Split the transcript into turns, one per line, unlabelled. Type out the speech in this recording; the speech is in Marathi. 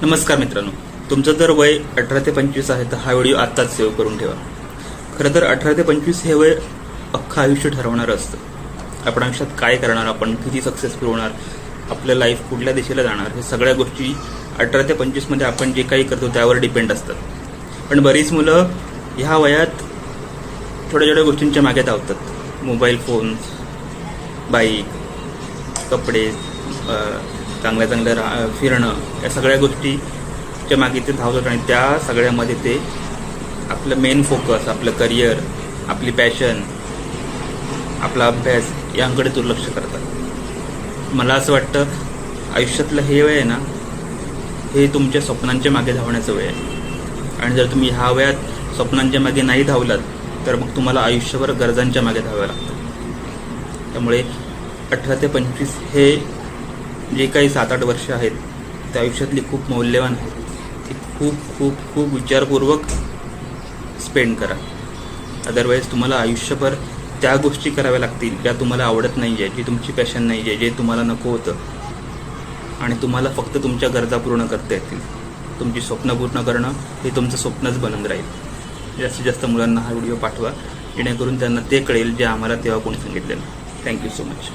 नमस्कार मित्रांनो, तुमचं जर वय 18 ते 25 आहे तर हा व्हिडिओ आत्ताच सेव्ह करून ठेवा. खरं तर 18 ते 25 हे वय अख्खं आयुष्य ठरवणारं असतं. आपण आयुष्यात काय करणार, आपण किती सक्सेसफुल होणार, आपलं लाईफ कुठल्या दिशेला जाणार, हे सगळ्या गोष्टी 18 ते 25 मध्ये आपण जे काही करतो त्यावर डिपेंड असतात. पण बरीच मुलं ह्या वयात छोट्या छोट्या गोष्टींच्या मागे धावतात. मोबाईल फोन्स, बाईक, कपडे, चांगल्या चांगल्या फिरणं, या सगळ्या गोष्टीच्या मागे ते धावतात आणि त्या सगळ्यामध्ये ते आपलं मेन फोकस, आपलं करिअर, आपली पॅशन, आपला अभ्यास यांकडे दुर्लक्ष करतात. मला असं वाटतं आयुष्यातलं हे वय आहे ना, हे तुमच्या स्वप्नांच्या मागे धावण्याचं वय आहे. आणि जर तुम्ही ह्या वयात स्वप्नांच्या मागे नाही धावलात तर मग तुम्हाला आयुष्यभर गरजांच्या मागे धावावं लागतं. त्यामुळे 18 ते 25 हे जे काही 7-8 वर्ष आहेत ते आयुष्यातली खूप मौल्यवान आहेत. ती खूप खूप खूप विचारपूर्वक स्पेंड करा. अदरवाईज तुम्हाला आयुष्यभर त्या गोष्टी कराव्या लागतील ज्या तुम्हाला आवडत नाही आहे, जी तुमची पॅशन नाही आहे, जे तुम्हाला नको होतं, आणि तुम्हाला फक्त तुमच्या गरजा पूर्ण करता येतील. तुमची स्वप्न पूर्ण करणं हे तुमचं स्वप्नच बनून राहील. जास्तीत जास्त मुलांना हा व्हिडिओ पाठवा, जेणेकरून त्यांना ते कळेल जे आम्हाला तेव्हा कोणी सांगितलेलं. Thank you so much.